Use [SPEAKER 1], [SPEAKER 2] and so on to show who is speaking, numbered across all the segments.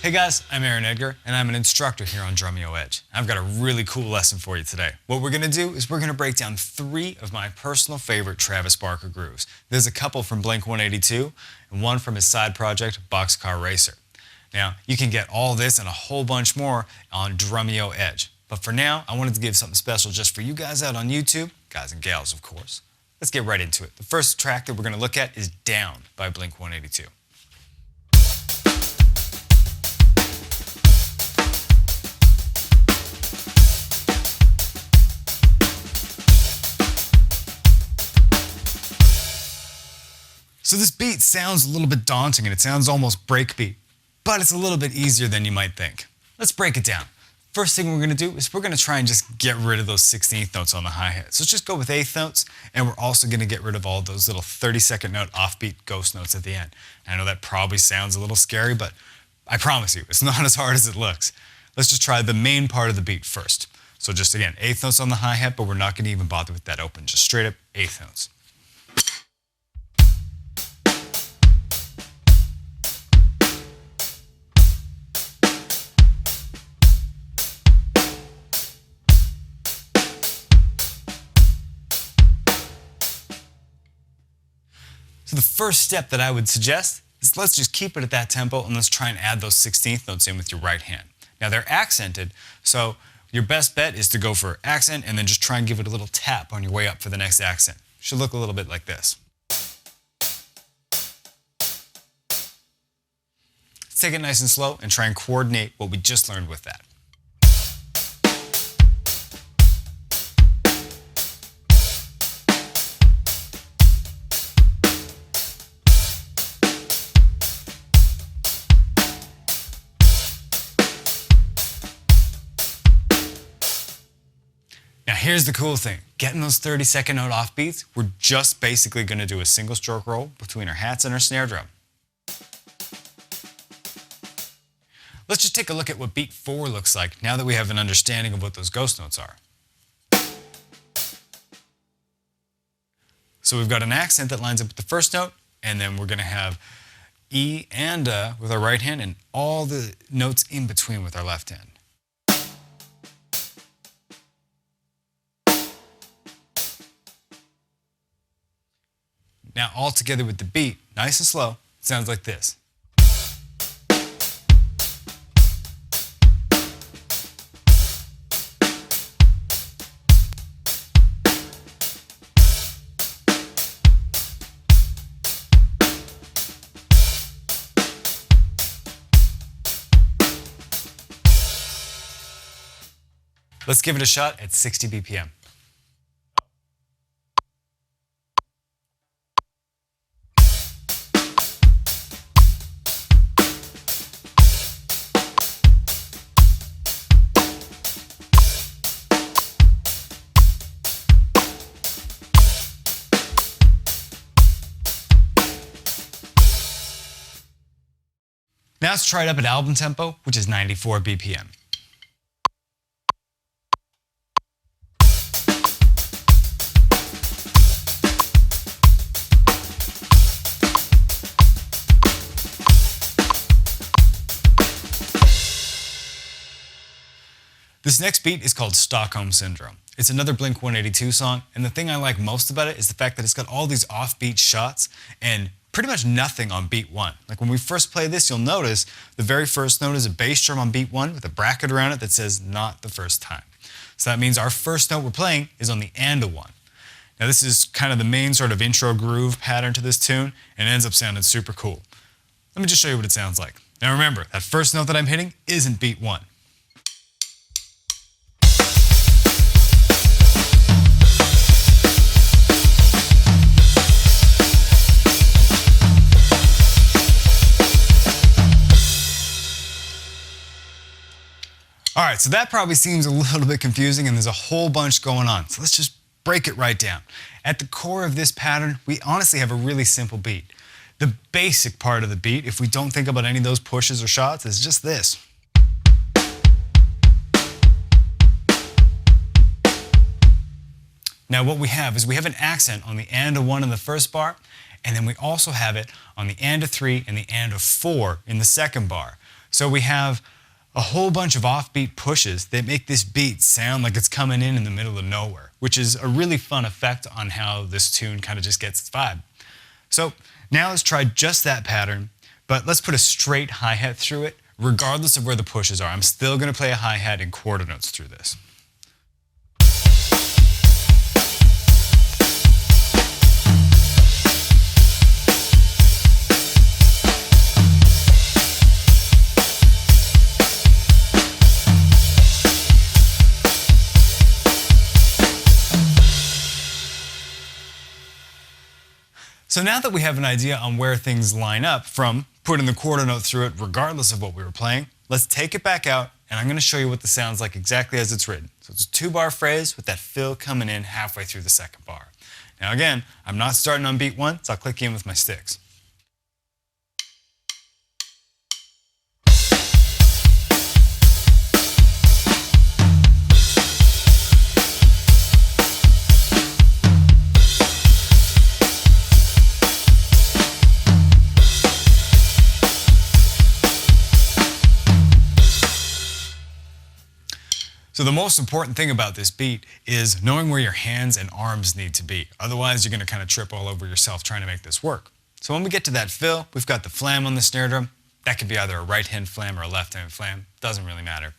[SPEAKER 1] Hey guys, I'm Edgar, and I'm an instructor here on Drumeo Edge. I've got a really cool lesson for you today. What we're going to do is we're going to break down 3 of my personal favorite Travis Barker grooves. There's a couple from Blink-182 and one from his side project, Boxcar Racer. Now, you can get all this and a whole bunch more on Drumeo Edge. But for now, I wanted to give something special just for you guys out on YouTube, guys and gals of course. Let's get right into it. The first track that we're going to look at is Down by Blink-182. So this beat sounds a little bit daunting and it sounds almost breakbeat, but it's a little bit easier than you might think. Let's break it down. First thing we're going to do is we're going to try and just get rid of those 16th notes on the hi-hat. So let's just go with 8th notes, and we're also going to get rid of all those little 32nd note offbeat ghost notes at the end. And I know that probably sounds a little scary, but I promise you, it's not as hard as it looks. Let's just try the main part of the beat first. So just again, 8th notes on the hi-hat, but we're not going to even bother with that open, just straight up 8th notes. So the first step that I would suggest is let's just keep it at that tempo and let's try and add those 16th notes in with your right hand. Now they're accented, so your best bet is to go for accent and then just try and give it a little tap on your way up for the next accent. It should look a little bit like this. Let's take it nice and slow and try and coordinate what we just learned with that. Now here's the cool thing, getting those 32nd note offbeats, we're just basically going to do a single stroke roll between our hats and our snare drum. Let's just take a look at what beat 4 looks like now that we have an understanding of what those ghost notes are. So we've got an accent that lines up with the first note, and then we're going to have E and with our right hand and all the notes in between with our left hand. Now all together with the beat, nice and slow, it sounds like this. Let's give it a shot at 60 BPM. Now let's try it up at album tempo, which is 94 BPM. This next beat is called Stockholm Syndrome. It's another Blink-182 song, and the thing I like most about it is the fact that it's got all these offbeat shots and pretty much nothing on beat 1. Like when we first play this, you'll notice the very first note is a bass drum on beat 1 with a bracket around it that says not the first time. So that means our first note we're playing is on the and of 1. Now this is kind of the main sort of intro groove pattern to this tune, and it ends up sounding super cool. Let me just show you what it sounds like. Now remember, that first note that I'm hitting isn't beat 1. Alright, so that probably seems a little bit confusing and there's a whole bunch going on. So let's just break it right down. At the core of this pattern, we honestly have a really simple beat. The basic part of the beat, if we don't think about any of those pushes or shots, is just this. Now what we have is we have an accent on the and of 1 in the first bar, and then we also have it on the and of 3 and the and of 4 in the second bar. So we have a whole bunch of offbeat pushes that make this beat sound like it's coming in the middle of nowhere, which is a really fun effect on how this tune kind of just gets its vibe. So now let's try just that pattern, but let's put a straight hi-hat through it, regardless of where the pushes are. I'm still going to play a hi-hat in quarter notes through this. So now that we have an idea on where things line up from putting the quarter note through it regardless of what we were playing, let's take it back out and I'm going to show you what the sounds like exactly as it's written. So it's a 2-bar phrase with that fill coming in halfway through the second bar. Now again, I'm not starting on beat 1, so I'll click in with my sticks. So the most important thing about this beat is knowing where your hands and arms need to be. Otherwise, you're going to kind of trip all over yourself trying to make this work. So when we get to that fill, we've got the flam on the snare drum. That could be either a right-hand flam or a left-hand flam. Doesn't really matter.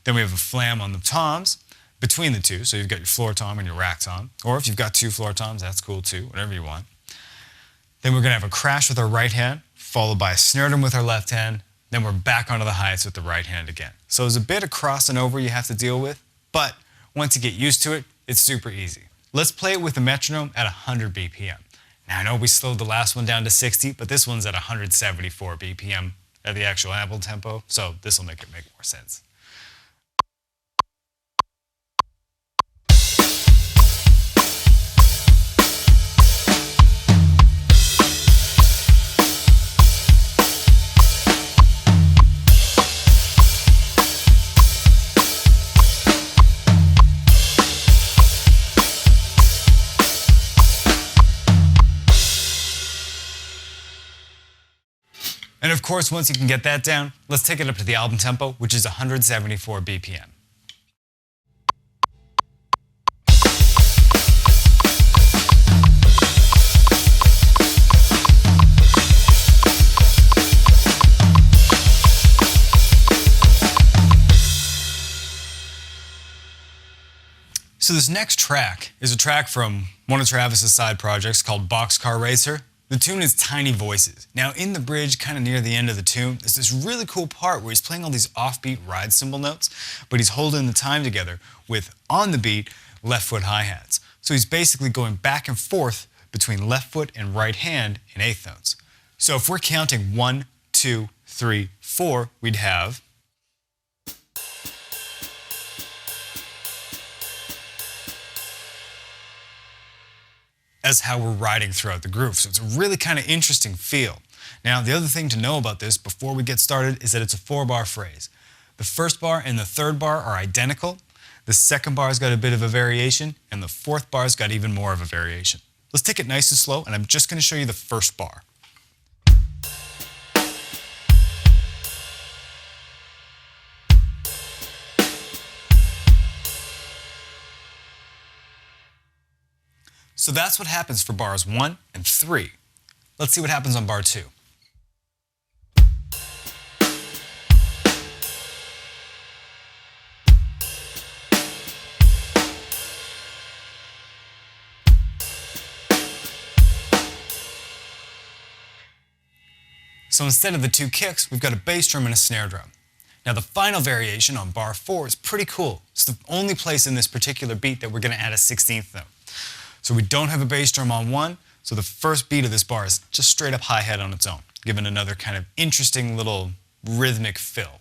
[SPEAKER 1] Then we have a flam on the toms between the two. So you've got your floor tom and your rack tom. Or if you've got 2 floor toms, that's cool too, whatever you want. Then we're going to have a crash with our right hand, followed by a snare drum with our left hand. Then we're back onto the hi-hats with the right hand again. So there's a bit of crossing over you have to deal with, but once you get used to it, it's super easy. Let's play it with the metronome at 100 BPM. Now I know we slowed the last one down to 60, but this one's at 174 BPM at the actual ample tempo, so this will make it make more sense. And of course, once you can get that down, let's take it up to the album tempo, which is 174 BPM. So this next track is a track from one of Travis's side projects called Boxcar Racer. The tune is Tiny Voices. Now in the bridge, kind of near the end of the tune, there's this really cool part where he's playing all these offbeat ride cymbal notes, but he's holding the time together with, on the beat, left foot hi-hats. So he's basically going back and forth between left foot and right hand in eighth notes. So if we're counting 1, 2, 3, 4, we'd have as how we're riding throughout the groove. So it's a really kind of interesting feel. Now, the other thing to know about this before we get started is that it's a 4-bar phrase. The first bar and the third bar are identical. The second bar's got a bit of a variation, and the fourth bar's got even more of a variation. Let's take it nice and slow, and I'm just going to show you the first bar. So that's what happens for bars 1 and 3. Let's see what happens on bar 2. So instead of the 2 kicks, we've got a bass drum and a snare drum. Now the final variation on bar 4 is pretty cool. It's the only place in this particular beat that we're going to add a 16th note. So we don't have a bass drum on 1, so the first beat of this bar is just straight up hi-hat on its own, giving another kind of interesting little rhythmic fill.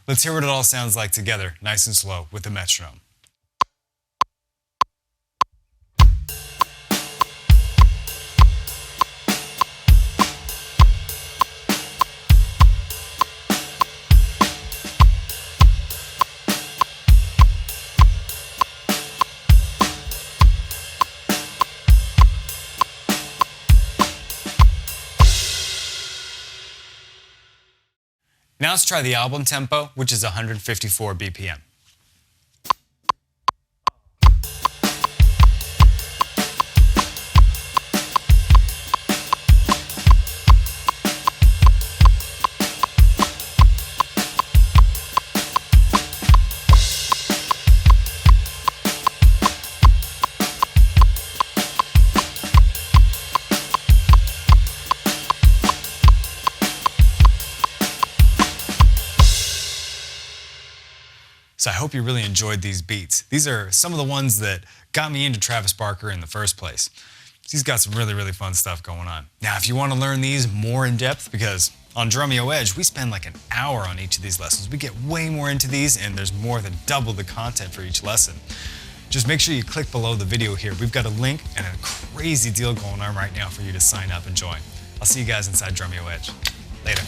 [SPEAKER 1] Let's hear what it all sounds like together, nice and slow, with the metronome. let's try the album tempo, which is 154 BPM. So I hope you really enjoyed these beats. These are some of the ones that got me into Travis Barker in the first place. He's got some really, really fun stuff going on. Now, if you want to learn these more in depth, because on Drumeo Edge, we spend like an hour on each of these lessons. We get way more into these, and there's more than double the content for each lesson. Just make sure you click below the video here. We've got a link and a crazy deal going on right now for you to sign up and join. I'll see you guys inside Drumeo Edge. Later.